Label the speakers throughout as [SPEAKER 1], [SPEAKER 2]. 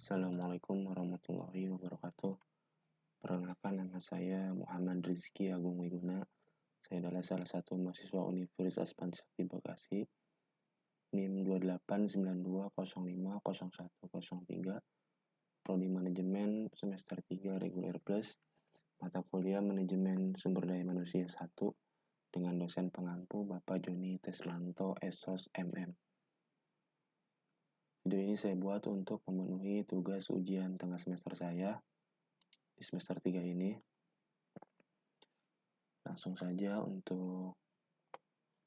[SPEAKER 1] Assalamualaikum warahmatullahi wabarakatuh. Perkenalkan, nama saya Muhammad Rizky Agung Wiguna. Saya adalah salah satu mahasiswa Universitas Pancasila Bekasi, NIM 2892050103, Prodi Manajemen semester 3 reguler plus, mata kuliah Manajemen Sumber Daya Manusia 1, dengan dosen pengampu Bapak Joni Tesmanto SOS MM. Video ini saya buat untuk memenuhi tugas ujian tengah semester saya di semester 3 ini. Langsung saja untuk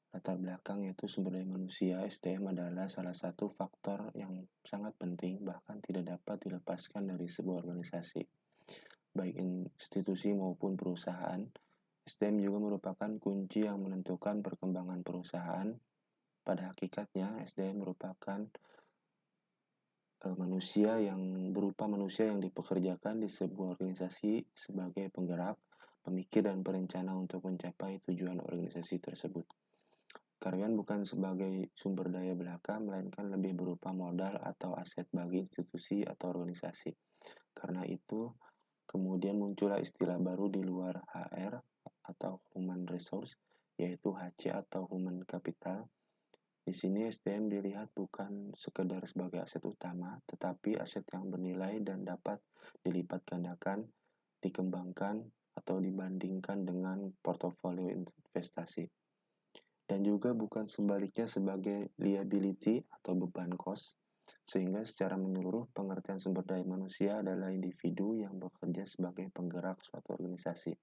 [SPEAKER 1] latar belakang, yaitu sumber daya manusia. SDM adalah salah satu faktor yang sangat penting, bahkan tidak dapat dilepaskan dari sebuah organisasi, baik institusi maupun perusahaan. SDM juga merupakan kunci yang menentukan perkembangan perusahaan. Pada hakikatnya, SDM merupakan manusia yang dipekerjakan di sebuah organisasi sebagai penggerak, pemikir, dan perencana untuk mencapai tujuan organisasi tersebut. Karyawan bukan sebagai sumber daya belaka, melainkan lebih berupa modal atau aset bagi institusi atau organisasi. Karena itu, kemudian muncullah istilah baru di luar HR atau Human Resource, yaitu HC atau Human Capital. Di sini SDM dilihat bukan sekedar sebagai aset utama, tetapi aset yang bernilai dan dapat dilipat gandakan, dikembangkan, atau dibandingkan dengan portofolio investasi. Dan juga bukan sebaliknya sebagai liability atau beban kos, sehingga secara menyeluruh pengertian sumber daya manusia adalah individu yang bekerja sebagai penggerak suatu organisasi,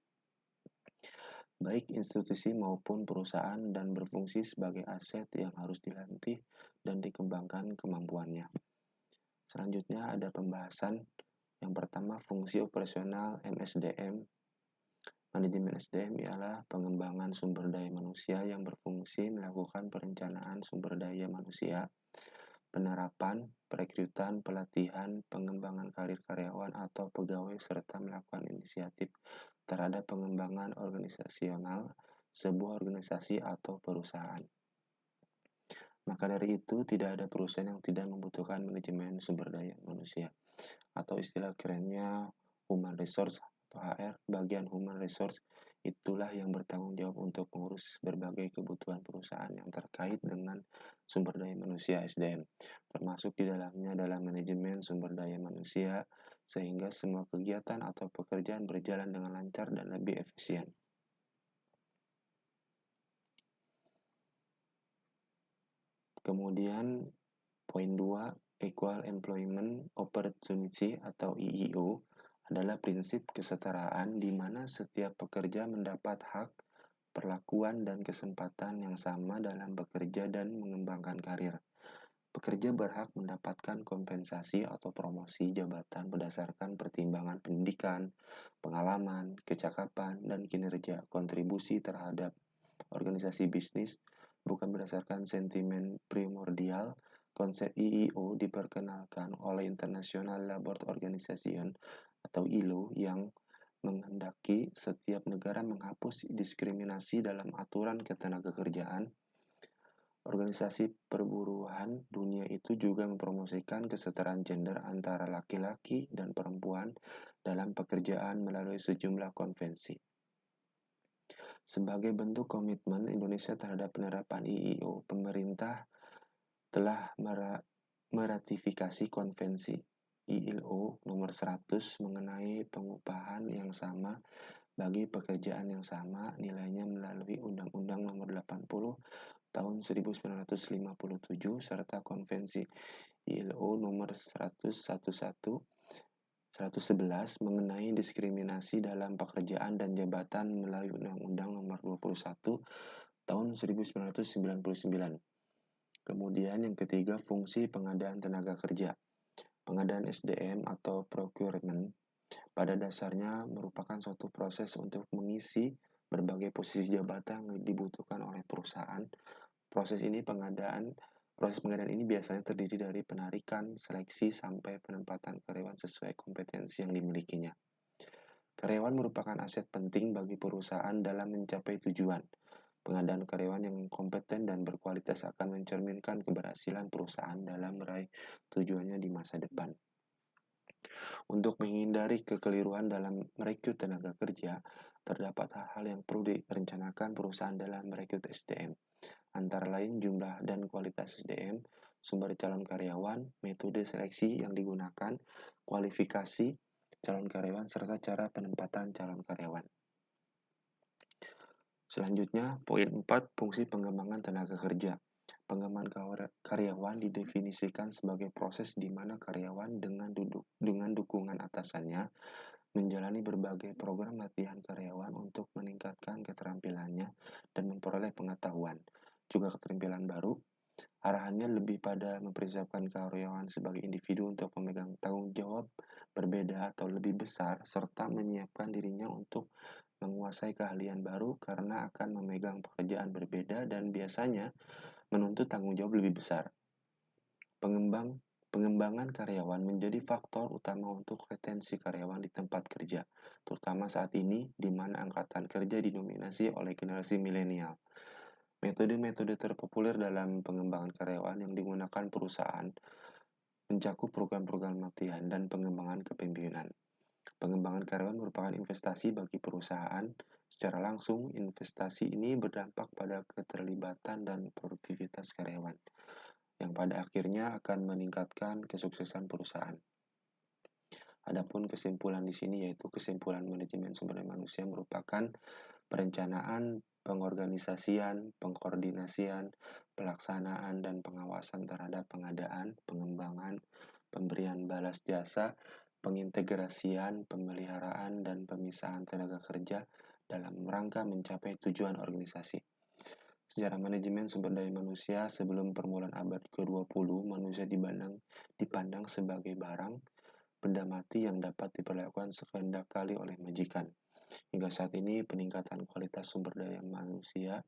[SPEAKER 1] baik institusi maupun perusahaan, dan berfungsi sebagai aset yang harus dilatih dan dikembangkan kemampuannya. Selanjutnya ada pembahasan. Yang pertama, fungsi operasional MSDM. Manajemen SDM ialah pengembangan sumber daya manusia yang berfungsi melakukan perencanaan sumber daya manusia, penerapan, perekrutan, pelatihan, pengembangan karir karyawan atau pegawai, serta melakukan inisiatif terhadap pengembangan organisasional sebuah organisasi atau perusahaan. Maka dari itu, tidak ada perusahaan yang tidak membutuhkan manajemen sumber daya manusia, atau istilah kerennya Human Resource atau HR. Bagian Human Resource itulah yang bertanggung jawab untuk mengurus berbagai kebutuhan perusahaan yang terkait dengan sumber daya manusia SDM, termasuk di dalamnya adalah manajemen sumber daya manusia, sehingga semua kegiatan atau pekerjaan berjalan dengan lancar dan lebih efisien. Kemudian poin 2, Equal Employment Opportunity atau EEO, adalah prinsip kesetaraan di mana setiap pekerja mendapat hak, perlakuan, dan kesempatan yang sama dalam bekerja dan mengembangkan karir. Pekerja berhak mendapatkan kompensasi atau promosi jabatan berdasarkan pertimbangan pendidikan, pengalaman, kecakapan, dan kinerja kontribusi terhadap organisasi bisnis, bukan berdasarkan sentimen primordial. Konsep EEO diperkenalkan oleh International Labour Organization atau ILO yang menghendaki setiap negara menghapus diskriminasi dalam aturan ketenagakerjaan. Organisasi Perburuhan Dunia itu juga mempromosikan kesetaraan gender antara laki-laki dan perempuan dalam pekerjaan melalui sejumlah konvensi. Sebagai bentuk komitmen Indonesia terhadap penerapan EEO, pemerintah telah meratifikasi konvensi ILO nomor 100 mengenai pengupahan yang sama bagi pekerjaan yang sama, nilainya melalui Undang-Undang nomor 80 tahun 1957 serta konvensi ILO nomor 111 mengenai diskriminasi dalam pekerjaan dan jabatan melalui Undang-Undang nomor 21 tahun 1999. Kemudian yang ketiga, fungsi pengadaan tenaga kerja. Pengadaan SDM atau procurement pada dasarnya merupakan suatu proses untuk mengisi berbagai posisi jabatan yang dibutuhkan oleh perusahaan. Proses pengadaan ini biasanya terdiri dari penarikan, seleksi, sampai penempatan karyawan sesuai kompetensi yang dimilikinya. Karyawan merupakan aset penting bagi perusahaan dalam mencapai tujuan. Pengadaan karyawan yang kompeten dan berkualitas akan mencerminkan keberhasilan perusahaan dalam meraih tujuannya di masa depan. Untuk menghindari kekeliruan dalam merekrut tenaga kerja, terdapat hal-hal yang perlu direncanakan perusahaan dalam merekrut SDM, antara lain jumlah dan kualitas SDM, sumber calon karyawan, metode seleksi yang digunakan, kualifikasi calon karyawan, serta cara penempatan calon karyawan. Selanjutnya, poin 4, fungsi pengembangan tenaga kerja. Pengembangan karyawan didefinisikan sebagai proses di mana karyawan dengan dukungan atasannya menjalani berbagai program latihan karyawan untuk meningkatkan keterampilannya dan memperoleh pengetahuan, juga keterampilan baru. Arahannya lebih pada mempersiapkan karyawan sebagai individu untuk memegang tanggung jawab berbeda atau lebih besar, serta menyiapkan dirinya untuk menguasai keahlian baru karena akan memegang pekerjaan berbeda dan biasanya menuntut tanggung jawab lebih besar. Pengembangan karyawan menjadi faktor utama untuk retensi karyawan di tempat kerja, terutama saat ini di mana angkatan kerja didominasi oleh generasi milenial. Metode-metode terpopuler dalam pengembangan karyawan yang digunakan perusahaan mencakup program-program latihan dan pengembangan kepemimpinan. Pengembangan karyawan merupakan investasi bagi perusahaan. Secara langsung, investasi ini berdampak pada keterlibatan dan produktivitas karyawan, yang pada akhirnya akan meningkatkan kesuksesan perusahaan. Adapun kesimpulan di sini yaitu kesimpulan manajemen sumber daya manusia merupakan perencanaan, pengorganisasian, pengkoordinasian, pelaksanaan, dan pengawasan terhadap pengadaan, pengembangan, pemberian balas jasa, pengintegrasian, pemeliharaan, dan pemisahan tenaga kerja dalam rangka mencapai tujuan organisasi. Sejarah manajemen sumber daya manusia sebelum permulaan abad ke-20, manusia dipandang sebagai barang, benda mati yang dapat diperlakukan sekehendak kali oleh majikan. Hingga saat ini, peningkatan kualitas sumber daya manusia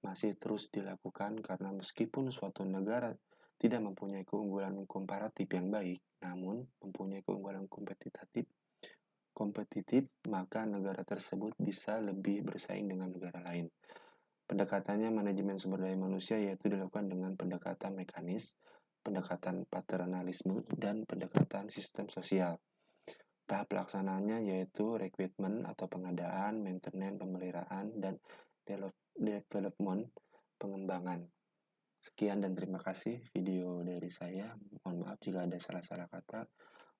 [SPEAKER 1] masih terus dilakukan karena meskipun suatu negara tidak mempunyai keunggulan komparatif yang baik, namun mempunyai keunggulan kompetitif, maka negara tersebut bisa lebih bersaing dengan negara lain. Pendekatannya manajemen sumber daya manusia yaitu dilakukan dengan pendekatan mekanis, pendekatan paternalisme, dan pendekatan sistem sosial. Tahap pelaksanaannya yaitu rekrutmen atau pengadaan, maintenance, pemeliharaan, dan development, pengembangan. Sekian dan terima kasih video dari saya. Mohon maaf jika ada salah-salah kata.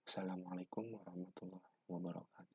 [SPEAKER 1] Wassalamualaikum warahmatullahi wabarakatuh.